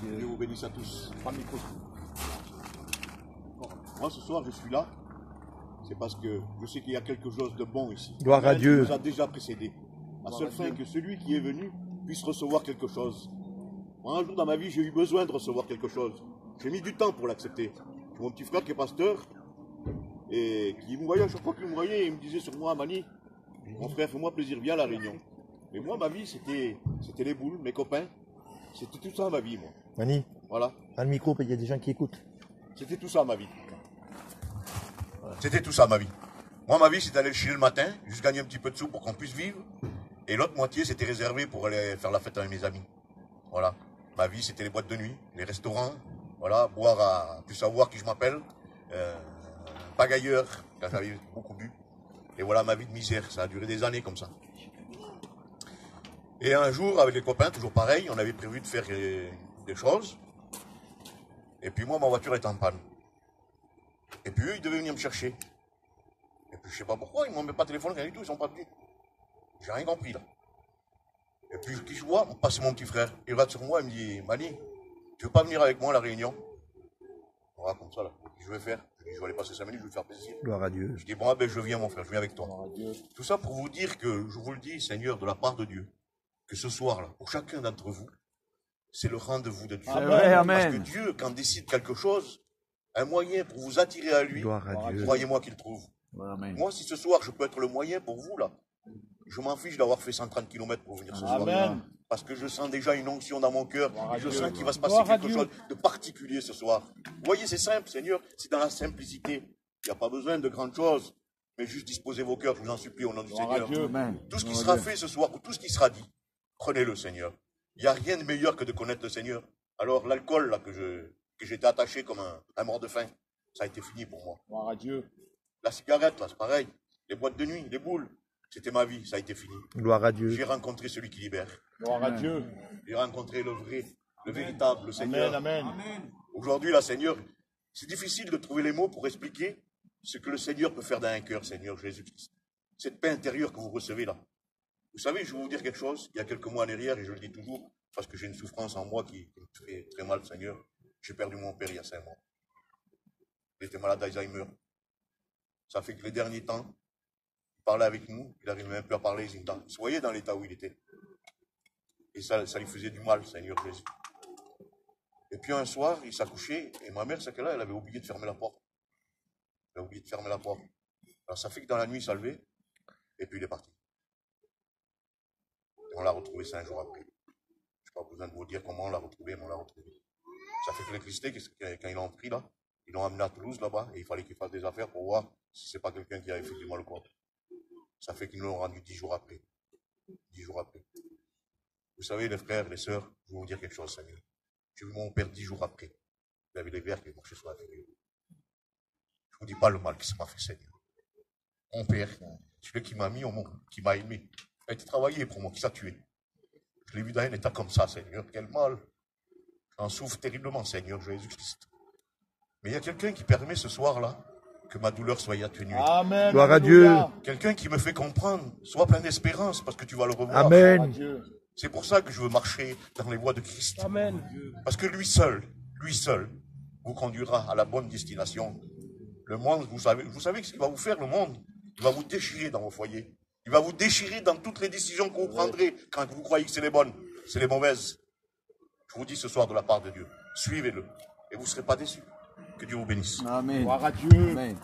Dieu vous bénisse à tous. Moi, ce soir, je suis là. C'est parce que je sais qu'il y a quelque chose de bon ici. Gloire à Dieu. Qui nous a déjà précédé. La seule fin est que celui qui est venu puisse recevoir quelque chose. Moi, un jour dans ma vie, j'ai eu besoin de recevoir quelque chose. J'ai mis du temps pour l'accepter. J'ai mon petit frère qui est pasteur et qui me voyait, à chaque fois qu'il me voyait, il me disait sur moi, Mani, mon frère, fais-moi plaisir, viens à la Réunion. Mais moi, ma vie, c'était les boules, mes copains. C'était tout ça ma vie, moi. Mani, voilà. Dans le micro, il y a des gens qui écoutent. C'était tout ça ma vie. C'était tout ça ma vie. Moi, ma vie, c'était d'aller chiller le matin, juste gagner un petit peu de sous pour qu'on puisse vivre. Et l'autre moitié, c'était réservé pour aller faire la fête avec mes amis. Voilà. Ma vie, c'était les boîtes de nuit, les restaurants, voilà, boire à plus savoir qui je m'appelle, pagailleur, quand j'avais beaucoup bu. Et voilà ma vie de misère, ça a duré des années comme ça. Et un jour, avec les copains, toujours pareil, on avait prévu de faire des choses. Et puis moi, ma voiture est en panne. Et puis eux, ils devaient venir me chercher. Et puis je sais pas pourquoi, ils m'ont même pas téléphoné, rien du tout, ils sont pas venus. J'ai rien compris là. Et puis qui je vois, passer mon petit frère. Il regarde sur moi, il me dit, Mani, tu veux pas venir avec moi à la Réunion? Voilà, comme ça là. Qu'est-ce que je vais faire? Je dis, je vais aller passer 5 minutes, je vais faire plaisir. Gloire à Dieu. Je dis, bon, ben je viens mon frère, je viens avec toi. Tout ça pour vous dire que, je vous le dis, Seigneur, de la part de Dieu, que ce soir là, pour chacun d'entre vous, c'est le rendez-vous de Dieu. Amen. Parce que Dieu, quand décide quelque chose, un moyen pour vous attirer à lui, croyez-moi qu'il trouve. Amen. Moi, si ce soir, je peux être le moyen pour vous, là, je m'en fiche d'avoir fait 130 km pour venir ce soir. Amen. Parce que je sens déjà une onction dans mon cœur. Et je sens qu'il va se passer quelque chose de particulier ce soir. Vous voyez, c'est simple, Seigneur. C'est dans la simplicité. Il n'y a pas besoin de grandes choses. Mais juste disposez vos cœurs, je vous en supplie, au nom du Seigneur. Tout ce qui sera fait ce soir, ou tout ce qui sera dit, prenez-le, Seigneur. Il n'y a rien de meilleur que de connaître le Seigneur. Alors, l'alcool, là, que j'étais attaché comme un mort de faim, ça a été fini pour moi. Gloire à Dieu. La cigarette, là, c'est pareil. Les boîtes de nuit, les boules, c'était ma vie, ça a été fini. Gloire à Dieu. J'ai rencontré celui qui libère. Gloire à Dieu. J'ai rencontré le vrai, le véritable, le Seigneur. Amen. Aujourd'hui, là, Seigneur, c'est difficile de trouver les mots pour expliquer ce que le Seigneur peut faire dans un cœur, Seigneur Jésus-Christ. Cette paix intérieure que vous recevez là. Vous savez, je vais vous dire quelque chose, il y a quelques mois en arrière, et je le dis toujours, parce que j'ai une souffrance en moi qui me fait très mal, Seigneur. J'ai perdu mon père il y a 5 mois. Il était malade d'Alzheimer. Ça fait que les derniers temps, il parlait avec nous, il n'arrivait même plus à parler, Zinda. Vous voyez dans l'état où il était. Et ça lui faisait du mal, Seigneur Jésus. Et puis un soir, il s'accouchait, et ma mère, c'est qu'elle avait oublié de fermer la porte. Elle a oublié de fermer la porte. Alors ça fait que dans la nuit, il s'est levé, et puis il est parti. Et on l'a retrouvé 5 jours après. Je n'ai pas besoin de vous dire comment on l'a retrouvé, mais on l'a retrouvé. Ça fait que l'électricité, quand ils l'ont pris là, ils l'ont amené à Toulouse là-bas, et il fallait qu'ils fassent des affaires pour voir si c'est pas quelqu'un qui avait fait du mal au corps. Ça fait qu'ils l'ont rendu 10 jours après. 10 jours après. Vous savez, les frères, les sœurs, je vais vous dire quelque chose, Seigneur. J'ai vu mon père 10 jours après. Il avait les verres qui marchaient sur la tête. Je ne vous dis pas le mal que ça m'a fait, Seigneur. Mon père, celui qui m'a mis au monde, qui m'a aimé, a été travaillé pour moi, qui s'est tué. Je l'ai vu dans un état comme ça, Seigneur. Quel mal. J'en souffre terriblement, Seigneur Jésus-Christ. Mais il y a quelqu'un qui permet ce soir-là que ma douleur soit atténuée. Amen. Gloire à Dieu. Quelqu'un qui me fait comprendre, sois plein d'espérance parce que tu vas le revoir. Amen. C'est pour ça que je veux marcher dans les voies de Christ. Amen. Parce que lui seul, vous conduira à la bonne destination. Le monde, vous savez ce qu'il va vous faire, le monde? Il va vous déchirer dans vos foyers. Il va vous déchirer dans toutes les décisions que vous prendrez quand vous croyez que c'est les bonnes, c'est les mauvaises. Je vous dis ce soir de la part de Dieu, suivez-le et vous ne serez pas déçus. Que Dieu vous bénisse. Amen. Gloire à Dieu. Amen.